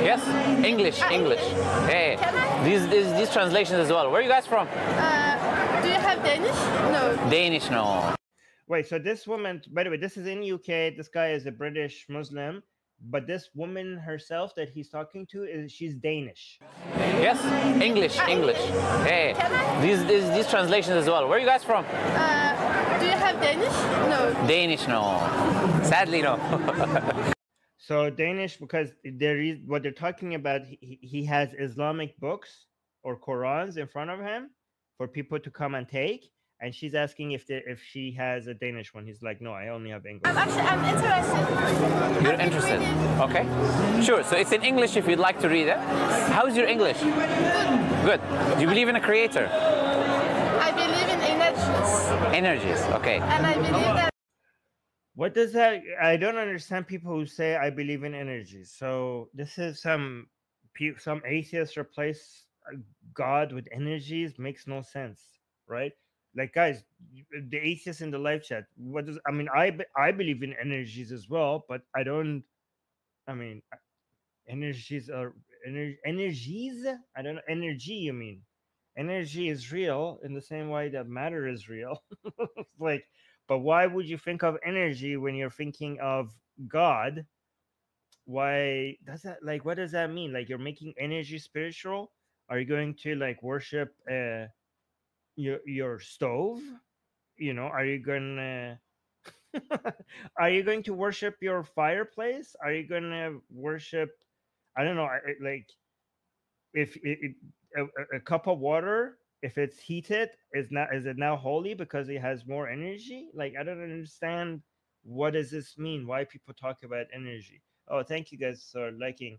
Yes, English. Hey, these translations as well. Where are you guys from? Do you have Danish? No. Danish, no. Wait, so this woman, by the way, this is in UK. This guy is a British Muslim, but this woman herself that he's talking to she's Danish. Yes, English. Hey, these translations as well. Where are you guys from? Do you have Danish? No. Danish, no. Sadly, no. So Danish, because what they're talking about, he has Islamic books or Qurans in front of him for people to come and take, and she's asking if she has a Danish one. He's like, no, I only have English. I'm interested. You're interested? Okay, sure. So it's in English if you'd like to read it. How's your English? Good. Do you believe in a creator? I believe in energies. Energies, okay. And I believe that. What does that? I don't understand people who say I believe in energies. So this is some atheists replace God with energies. Makes no sense, right? Like, guys, the atheists in the live chat. What does? I mean, I believe in energies as well, but I don't. I mean, energies are energies. I don't know. Energy, you mean? Energy is real in the same way that matter is real. Like. But why would you think of energy when you're thinking of God? Why does that, like, what does that mean? Like, you're making energy spiritual? Are you going to like worship your stove? You know, are you gonna are you going to worship your fireplace? Are you gonna worship, I don't know, like if a cup of water, if it's heated, is it now holy because it has more energy? Like, I don't understand, what does this mean? Why people talk about energy? Oh, thank you guys for liking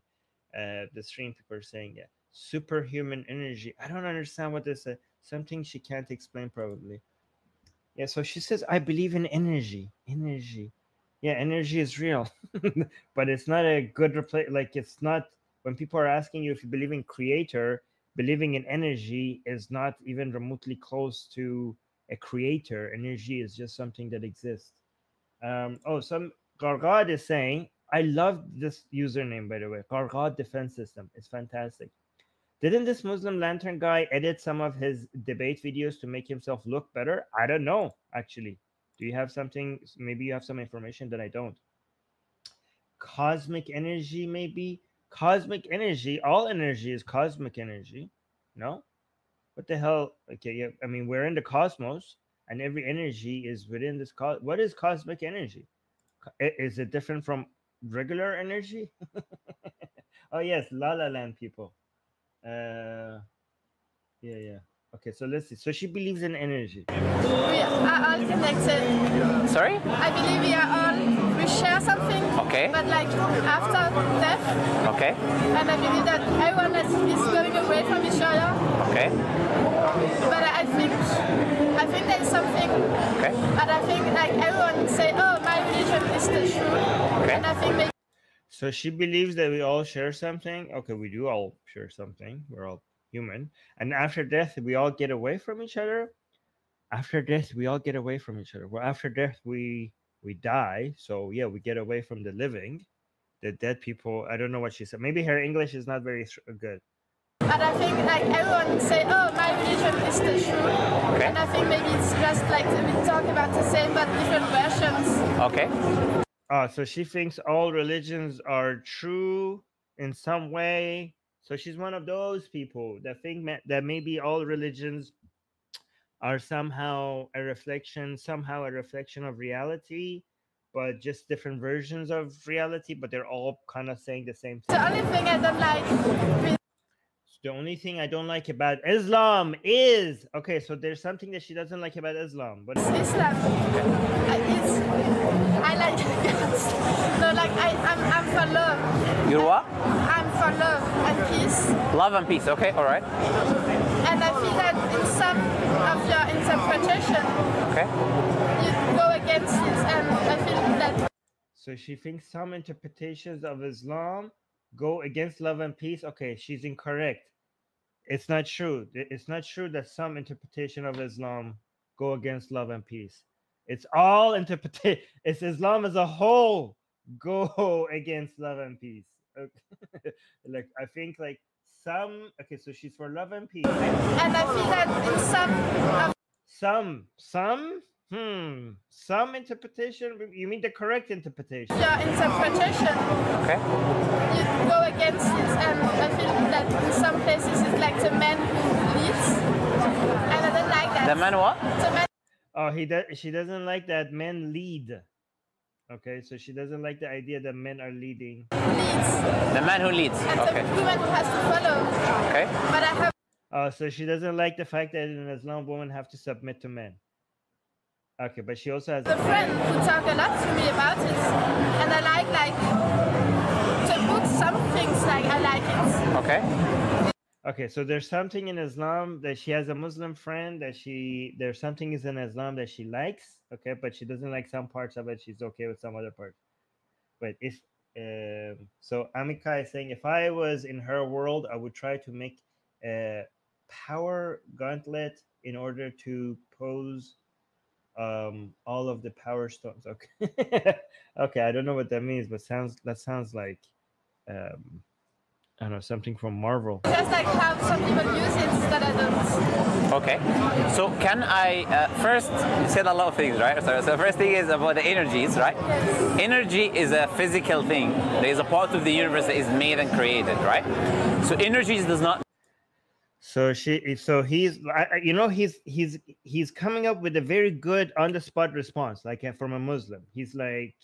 the stream. People are saying, yeah, superhuman energy. I don't understand what this is. Something she can't explain probably. Yeah, so she says, I believe in energy. Energy. Yeah, energy is real. But it's not a good replace. Like, it's not, when people are asking you if you believe in creator, believing in energy is not even remotely close to a creator. Energy is just something that exists. Some Gargad is saying, I love this username, by the way. Gargad Defense System. It's fantastic. Didn't this Muslim Lantern guy edit some of his debate videos to make himself look better? I don't know, actually. Do you have something? Maybe you have some information that I don't. Cosmic energy, maybe? Cosmic energy, all energy is cosmic energy. No? What the hell? Okay, yeah, I mean, we're in the cosmos, and every energy is within this what is cosmic energy? Is it different from regular energy? Oh yes, La La Land people. Yeah. Okay, so let's see. So she believes in energy. We are all connected. Sorry? I believe we share something. Okay. But like after death. Okay. And I believe that everyone is going away from each other. Okay. But I think there's something. Okay. And I think like everyone say, oh, my religion is the truth. Okay. And I think maybe. So she believes that we all share something. Okay, we do all share something. We're all human. And after death, we all get away from each other. After death, we all get away from each other. Well, after death, we die. So yeah, we get away from the living. The dead people, I don't know what she said. Maybe her English is not very good. And I think like everyone say, oh, my religion is the truth. Okay. And I think maybe it's just like we talk about the same but different versions. Okay. So she thinks all religions are true in some way. So she's one of those people that think that maybe all religions are somehow a reflection of reality, but just different versions of reality, but they're all kind of saying the same thing. The only thing I don't like. The only thing I don't like about Islam is, okay, so there's something that she doesn't like about Islam. But it's Islam. I like no, like I'm for love. You're what? I'm for love and peace. Love and peace. Okay, all right. And I feel that in some of your interpretation, okay, you go against it, and I feel that. So she thinks some interpretations of Islam go against love and peace. Okay, she's incorrect. It's not true. It's not true that some interpretation of Islam go against love and peace. It's all interpretation. It's Islam as a whole go against love and peace. Okay. Like I think like some. Okay, so she's for love and peace. And I feel that in Some interpretation. You mean the correct interpretation? of your interpretation, Okay. you go against it, and I feel that in some places it's like the man who leads, and I don't like that. The man what? The man Oh, he does. She doesn't like that men lead. Okay, so she doesn't like the idea that men are leading. leads, The man who leads. and Okay. the woman who has to follow. Okay. But I have So she doesn't like the fact that in Islam women have to submit to men. Okay, but she also has a friend who talk a lot to me about it, and I like to put some things like I like it. Okay. Okay, so there's something in Islam that she has a Muslim friend that there's something is in Islam that she likes, okay, but she doesn't like some parts of it. She's okay with some other parts. But if so Amika is saying if I was in her world, I would try to make a power gauntlet in order to pose all of the power stones. Okay. Okay, I don't know what that means, but that sounds like I don't know, something from Marvel. Just like how some people use it that I don't. Okay. So can I first you said a lot of things, right? So the first thing is about the energies, right? Yes. Energy is a physical thing. There is a part of the universe that is made and created, right? So energies does not. So he's coming up with a very good on the spot response, like from a Muslim. He's like,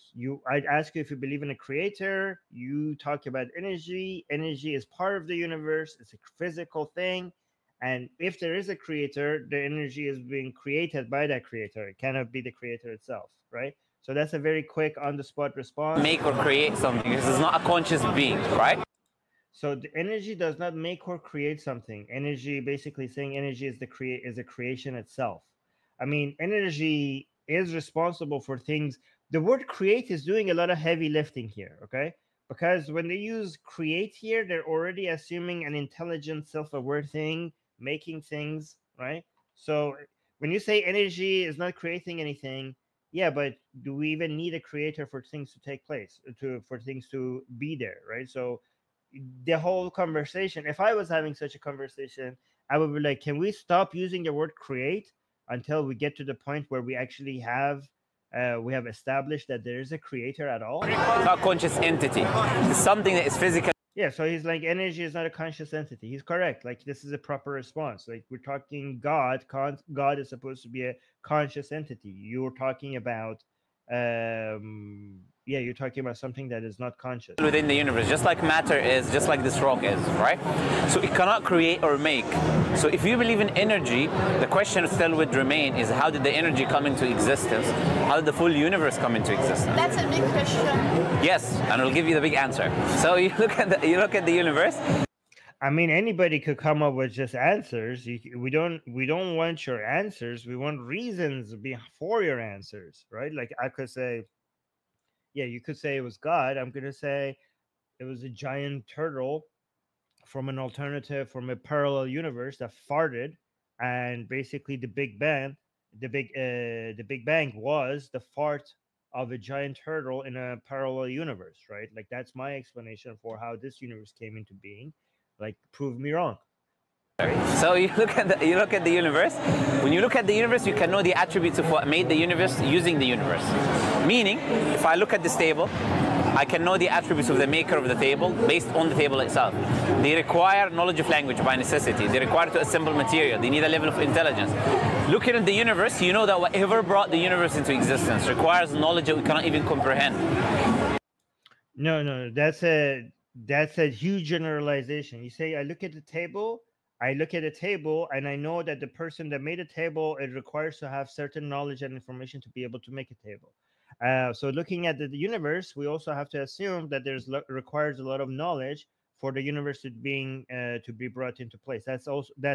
I'd ask you if you believe in a creator. You talk about energy. Energy is part of the universe. It's a physical thing, and if there is a creator, the energy is being created by that creator. It cannot be the creator itself, right? So that's a very quick on the spot response. Make or create something. This is not a conscious being, right? So the energy does not make or create something. Energy, basically saying energy is a creation itself. I mean, energy is responsible for things. The word create is doing a lot of heavy lifting here, okay? Because when they use create here, they're already assuming an intelligent, self-aware thing, making things, right? So when you say energy is not creating anything, yeah, but do we even need a creator for things to take place, for things to be there, right? So the whole conversation, if I was having such a conversation, I would be like, can we stop using the word create until we get to the point where we actually have established that there is a creator at all? Not a conscious entity. It's something that is physical. Yeah, so he's like, energy is not a conscious entity. He's correct. Like, this is a proper response. Like, we're talking God. God is supposed to be a conscious entity. You're talking about you're talking about something that is not conscious Within the universe, just like matter is, just like this rock is, right? So it cannot create or make. So if you believe in energy, the question still would remain is how did the energy come into existence? How did the full universe come into existence? That's a big question. Yes, and I'll give you the big answer. So you look at the universe. I mean, anybody could come up with just answers. We don't want your answers. We want reasons for your answers, right? Like I could say, yeah, you could say it was God. I'm gonna say it was a giant turtle from a parallel universe that farted, and basically the Big Bang was the fart of a giant turtle in a parallel universe, right? Like that's my explanation for how this universe came into being. Like, prove me wrong. So you look at the universe. When you look at the universe, you can know the attributes of what made the universe using the universe. Meaning, if I look at this table, I can know the attributes of the maker of the table based on the table itself. They require knowledge of language by necessity. They require to assemble material. They need a level of intelligence. Looking at the universe, you know that whatever brought the universe into existence requires knowledge that we cannot even comprehend. No, that's a huge generalization. You say, I look at the table, and I know that the person that made a table, it requires to have certain knowledge and information to be able to make a table. So looking at the universe, we also have to assume that requires a lot of knowledge for the universe to be brought into place. That's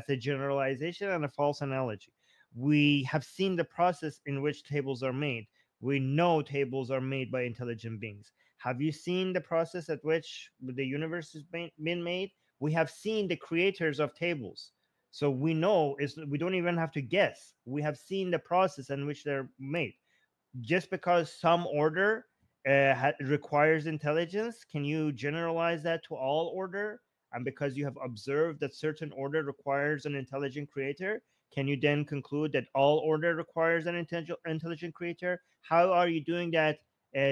a generalization and a false analogy. We have seen the process in which tables are made. We know tables are made by intelligent beings. Have you seen the process at which the universe has been made? We have seen the creators of tables. So we know, we don't even have to guess. We have seen the process in which they're made. Just because some order requires intelligence, can you generalize that to all order? And because you have observed that certain order requires an intelligent creator, can you then conclude that all order requires an intelligent creator? How are you doing that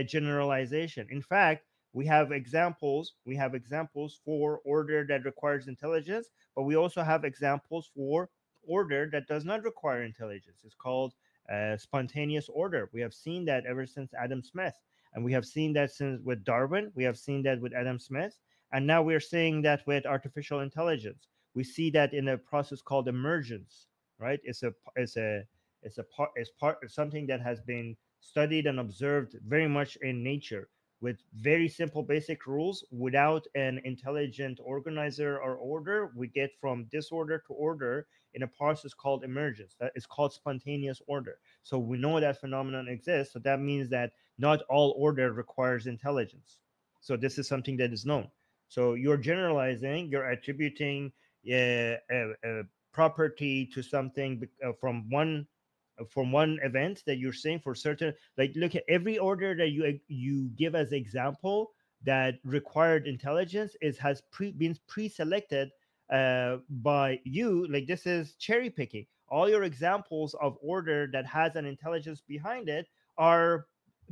generalization? In fact, we have examples. We have examples for order that requires intelligence, but we also have examples for order that does not require intelligence. It's called spontaneous order. We have seen that ever since Adam Smith, and we have seen that since with Darwin. We have seen that with Adam Smith, and now we're seeing that with artificial intelligence. We see that in a process called emergence, right? It's something that has been studied and observed very much in nature with very simple basic rules. Without an intelligent organizer or order, we get from disorder to order in a process called emergence. That is called spontaneous order. So we know that phenomenon exists. So that means that not all order requires intelligence. So this is something that is known. So you're generalizing, you're attributing a property to something from one event that you're saying for certain. Like, look at every order that you give as example that required intelligence has been pre-selected by you. Like, this is cherry picking. All your examples of order that has an intelligence behind it are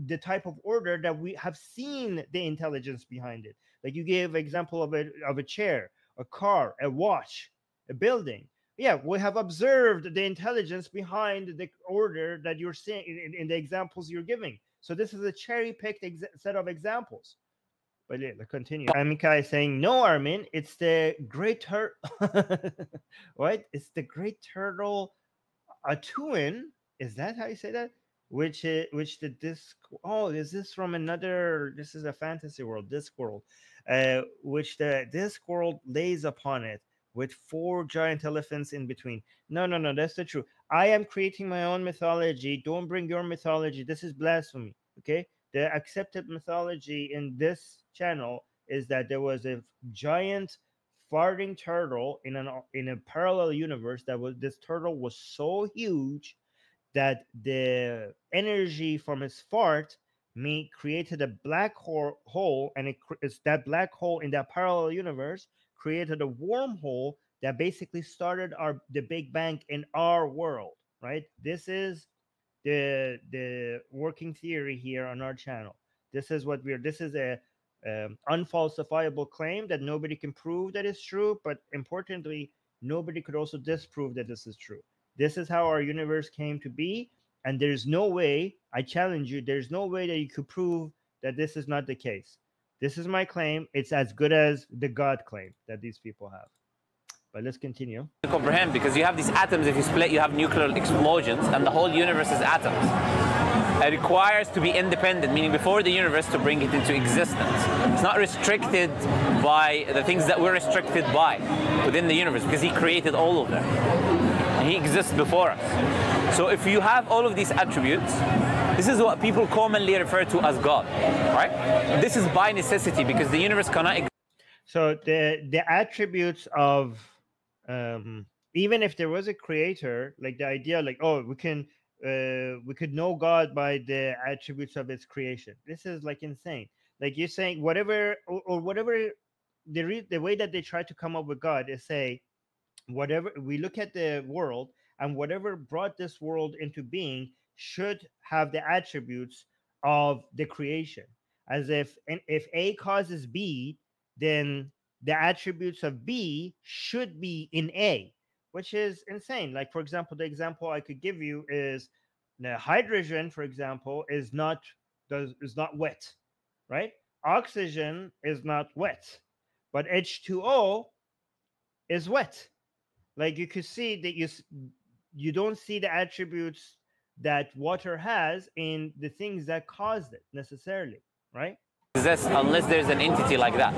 the type of order that we have seen the intelligence behind it. Like, you gave example of a chair, a car, a watch, a building. Yeah, we have observed the intelligence behind the order that you're seeing in the examples you're giving. So this is a cherry-picked set of examples. But yeah, let's continue. Amika is saying, no, Armin, it's the great turtle. Right? It's the great turtle Atuin. Is that how you say that? Which the disc. Oh, is this from another? This is a fantasy world, disc world, which the disc world lays upon it with 4 giant elephants in between. No, that's the truth. I am creating my own mythology. Don't bring your mythology. This is blasphemy. Okay, the accepted mythology in this channel is that there was a giant farting turtle in a parallel universe. This turtle was so huge that the energy from its fart created a black hole, and it's that black hole in that parallel universe created a wormhole that basically started the Big Bang in our world. Right? This is the working theory here on our channel. This is what this is a unfalsifiable claim that nobody can prove that it's true, but importantly, nobody could also disprove that this is true. This is how our universe came to be, and there's no way, I challenge you, there's no way that you could prove that this is not the case. This is my claim. It's as good as the God claim that these people have. But let's continue. To comprehend, because you have these atoms, if you split, you have nuclear explosions, and the whole universe is atoms. It requires to be independent, meaning before the universe, to bring it into existence. It's not restricted by the things that we're restricted by within the universe, because he created all of them. And he exists before us. So if you have all of these attributes, this is what people commonly refer to as God, right? This is by necessity, because the universe cannot exist. So the attributes of even if there was a creator, like the idea, like, oh, we could know God by the attributes of its creation. This is like insane. Like, you're saying whatever or whatever the way that they try to come up with God is say, whatever we look at the world, and whatever brought this world into being should have the attributes of the creation. As if A causes B, then the attributes of B should be in A, which is insane. Like, for example, the example I could give you is the hydrogen, for example, is not wet, right? Oxygen is not wet, but H2O is wet. Like, you could see that you don't see the attributes that water has in the things that caused it necessarily, right? Exist unless there's an entity like that.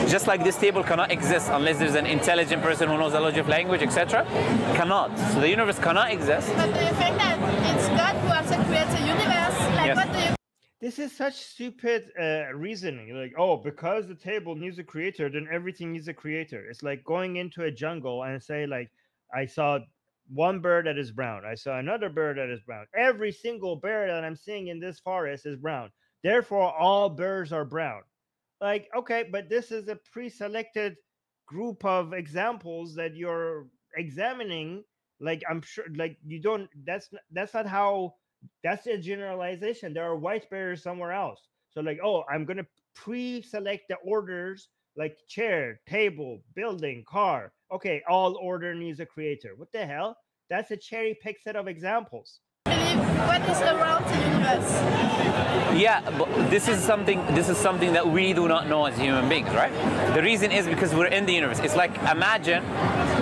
Just like this table cannot exist unless there's an intelligent person who knows the logic of language, etc. Cannot. So the universe cannot exist. But do you think that it's God who also creates a universe? Like, yes. What do you? This is such stupid reasoning. Like, oh, because the table needs a creator, then everything needs a creator. It's like going into a jungle and say, like, I saw one bird that is brown. I saw another bird that is brown. Every single bird that I'm seeing in this forest is brown. therefore all bears are brown. Like, okay, but this is a pre-selected group of examples that you're examining. Like, I'm sure, like, you don't, that's not how, that's a generalization. There are white bears somewhere else. So like, oh, I'm going to pre-select the orders, like chair, table, building, car. Okay, all order needs a creator. What the hell? That's a cherry pick set of examples. Believe what is around the universe. Yeah, but this is something that we do not know as human beings, right? The reason is because we're in the universe. It's like, imagine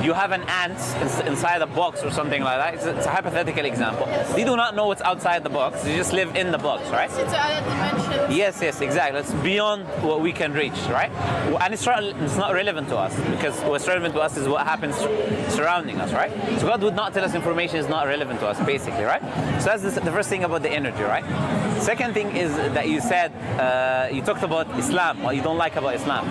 you have an ant inside a box or something like that. It's a hypothetical example. They do not know what's outside the box. They just live in the box, right? It's into other dimensions. Yes, exactly. It's beyond what we can reach, right? And it's not relevant to us, because what's relevant to us is what happens surrounding us, right? So God would not tell us information is not relevant to us, basically, right? So that's the first thing about the energy, right? Second thing is that you said, you talked about Islam, what you don't like about Islam.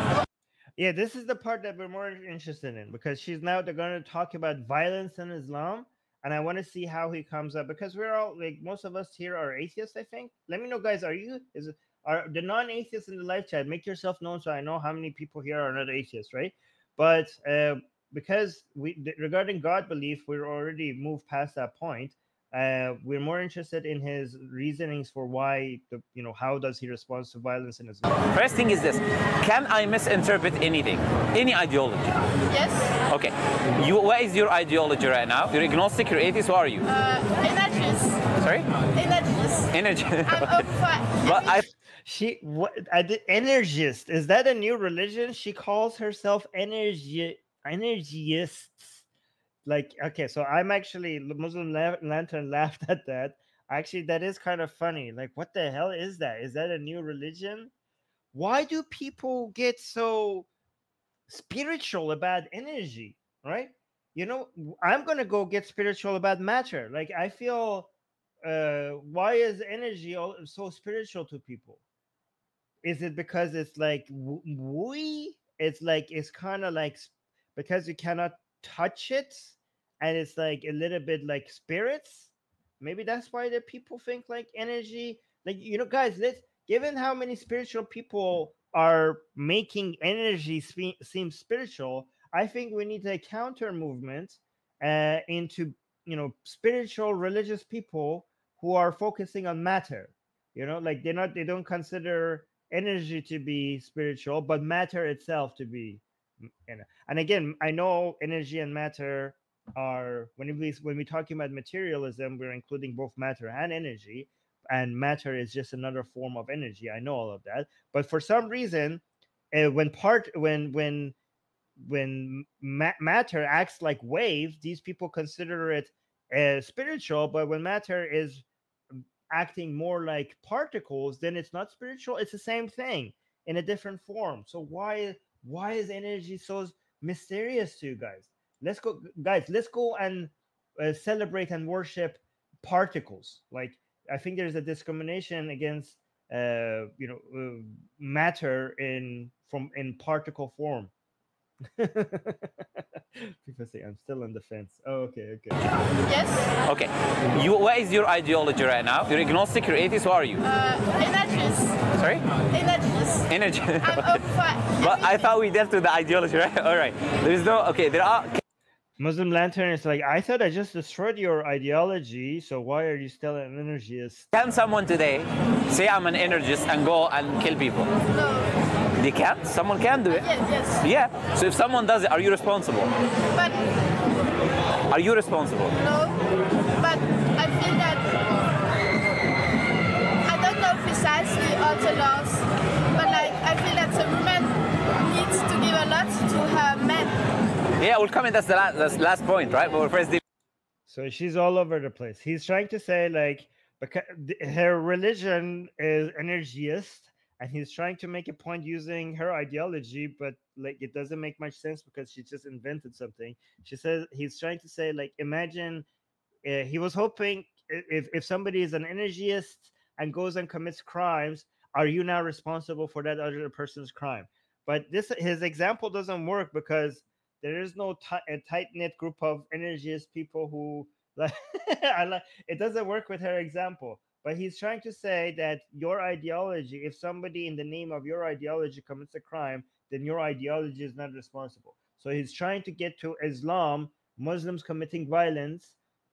Yeah, this is the part that we're more interested in, because she's now going to talk about violence in Islam, and I want to see how he comes up, because we're all, like, most of us here are atheists, I think. Let me know, guys, are the non-atheists in the live chat? Make yourself known so I know how many people here are not atheists, right? But because regarding God belief, we're already moved past that point. We're more interested in his reasonings for why, how does he respond to violence in Islam. First thing is this: can I misinterpret anything, any ideology? Yes. Okay. What is your ideology right now? You're agnostic, you're atheist. What are you? Energies. Sorry? Energies. Energy. I'm up for. But energist. Is that a new religion? She calls herself energists. Like, okay, so I'm actually, Muslim Lantern laughed at that. Actually, that is kind of funny. Like, what the hell is that? Is that a new religion? Why do people get so spiritual about energy, right? I'm gonna go get spiritual about matter. Like, I feel, why is energy so spiritual to people? Is it because it's like it's kind of like, because you cannot touch it, and it's like a little bit like spirits? Maybe that's why the people think like energy, like, guys, given how many spiritual people are making energy seem spiritual, I think we need a counter movement into spiritual religious people who are focusing on matter. Like, they don't consider energy to be spiritual, but matter itself to be. And again, I know energy and matter are, when we talking about materialism, we're including both matter and energy, and matter is just another form of energy. I know all of that, but for some reason, when matter acts like wave, these people consider it spiritual. But when matter is acting more like particles, then it's not spiritual. It's the same thing in a different form. So why is energy so mysterious to you guys? Let's go and celebrate and worship particles. Like, I think there's a discrimination against matter in particle form. People say I'm still on the fence. Oh, okay. Yes. Okay. What is your ideology right now? You're agnostic, you're atheist. What are you? Energies. Sorry? Energies. Energy. I'm up for. But I thought we dealt with the ideology, right? All right. There are. Muslim Lantern is like, I thought I just destroyed your ideology, so why are you still an energist? Can someone today say I'm an energist and go and kill people? No. They can't? Someone can do it? Yes. Yeah. So if someone does it, are you responsible? But. Are you responsible? No. But I feel that. I don't know precisely all the laws, but like, I feel that the woman needs to give a lot to her men. Yeah, we'll come in. That's the last point, right? But first, so she's all over the place. He's trying to say, like, because her religion is energist, and he's trying to make a point using her ideology, but like, it doesn't make much sense because she just invented something. She says he's trying to say, like, imagine he was hoping if somebody is an energist and goes and commits crimes, are you now responsible for that other person's crime? But his example doesn't work, because there is no tight-knit group of energist people who like. It doesn't work with her example. But he's trying to say that your ideology, if somebody in the name of your ideology commits a crime, then your ideology is not responsible. So he's trying to get to Islam, Muslims committing violence,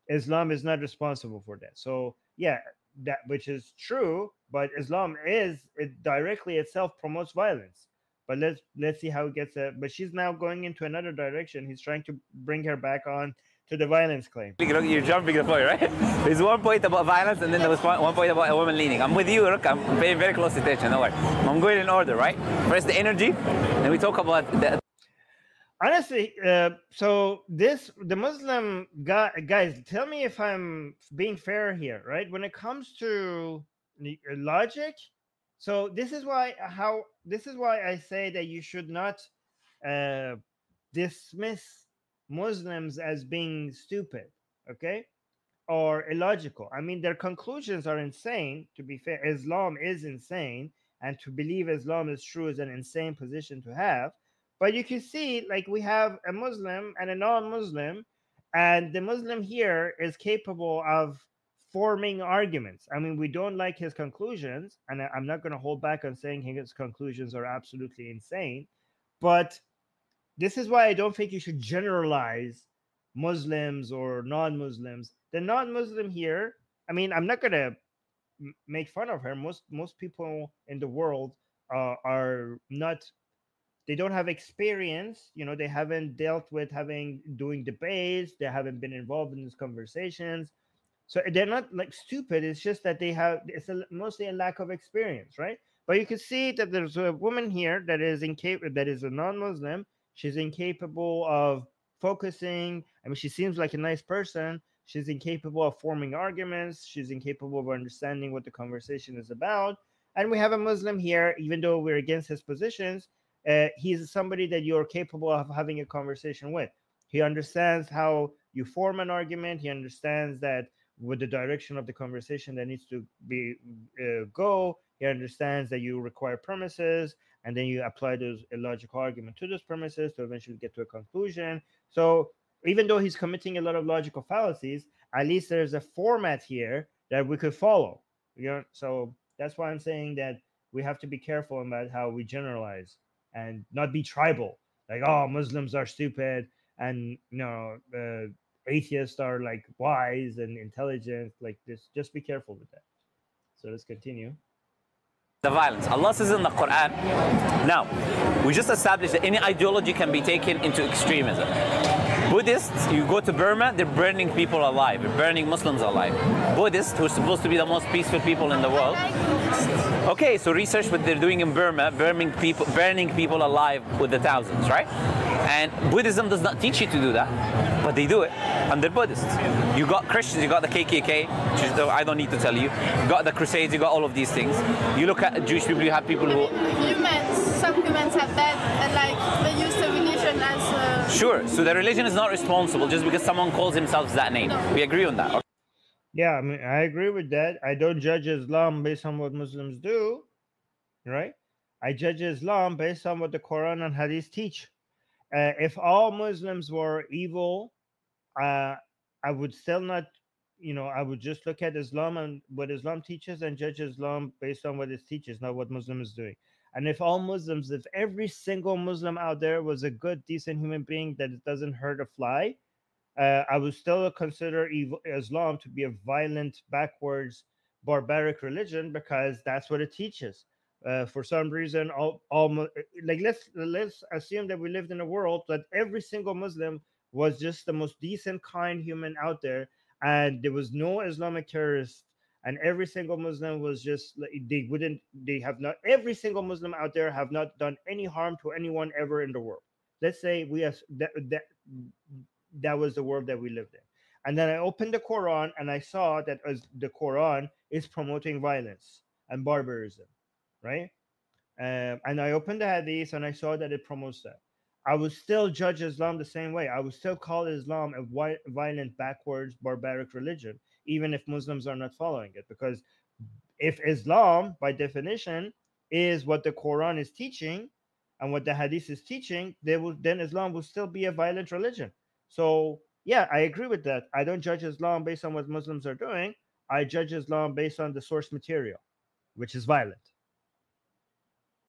Islam is not responsible for that. So yeah, that which is true, but Islam is, it directly itself promotes violence. But let's see how it gets it. But she's now going into another direction. He's trying to bring her back on to the violence claim. You're jumping the point, right? There's one point about violence, and then there was one point about a woman leaning. I'm with you, look, I'm paying very close attention. Don't worry. I'm going in order, right? First the energy, then we talk about the. Honestly, so the Muslim guys, tell me if I'm being fair here, right? When it comes to logic, so this is why I say that you should not dismiss Muslims as being stupid, okay, or illogical. I mean, their conclusions are insane. To be fair, Islam is insane, and to believe Islam is true is an insane position to have. But you can see, like, we have a Muslim and a non-Muslim, and the Muslim here is capable of forming arguments. I mean, we don't like his conclusions, and I'm not going to hold back on saying his conclusions are absolutely insane, but this is why I don't think you should generalize Muslims or non-Muslims. The non-Muslim here, I mean, I'm not going to make fun of her. Most people in the world are not, they don't have experience, you know, they haven't dealt with doing debates, they haven't been involved in these conversations, so they're not like stupid. It's just that mostly a lack of experience, right? But you can see that there's a woman here that is a non-Muslim. She's incapable of focusing. I mean, she seems like a nice person. She's incapable of forming arguments. She's incapable of understanding what the conversation is about. And we have a Muslim here, even though we're against his positions, he's somebody that you're capable of having a conversation with. He understands how you form an argument. He understands that with the direction of the conversation that needs to be go. He understands that you require premises, and then you apply those a logical argument to those premises to eventually get to a conclusion. So even though he's committing a lot of logical fallacies, at least there's a format here that we could follow. You know, so that's why I'm saying that we have to be careful about how we generalize and not be tribal. Like, oh, Muslims are stupid, and atheists are like wise and intelligent. Like this, just be careful with that. So let's continue. The violence. Allah says in the Quran, now, we just established that any ideology can be taken into extremism. Buddhists, you go to Burma, they're burning people alive. They're burning Muslims alive. Buddhists, who are supposed to be the most peaceful people in the world. Okay, so research what they're doing in Burma, burning people alive with the thousands, right? And Buddhism does not teach you to do that, but they do it, and they're Buddhists. You got Christians, you got the KKK, which is, I don't need to tell you. You got the Crusades, you got all of these things. You look at Jewish people, you have people who... Some humans have that, and like they use the religion as... Sure, so the religion is not responsible just because someone calls himself that name. No. We agree on that. Okay. Yeah, I mean, I agree with that. I don't judge Islam based on what Muslims do, right? I judge Islam based on what the Quran and Hadith teach. If all Muslims were evil, I would still not, I would just look at Islam and what Islam teaches and judge Islam based on what it teaches, not what Muslim is doing. And if every single Muslim out there was a good, decent human being that doesn't hurt a fly, I would still consider Islam to be a violent, backwards, barbaric religion because that's what it teaches. For some reason, let's assume that we lived in a world that every single Muslim was just the most decent, kind human out there, and there was no Islamic terrorist, and every single Muslim was just like every single Muslim out there have not done any harm to anyone ever in the world. Let's say that was the world that we lived in. And then I opened the Quran and I saw that the Quran is promoting violence and barbarism, right? And I opened the Hadith and I saw that it promotes that. I would still judge Islam the same way. I would still call Islam a violent, backwards, barbaric religion, even if Muslims are not following it. Because if Islam, by definition, is what the Quran is teaching and what the Hadith is teaching, then Islam will still be a violent religion. So yeah, I agree with that. I don't judge Islam based on what Muslims are doing. I judge Islam based on the source material, which is violent.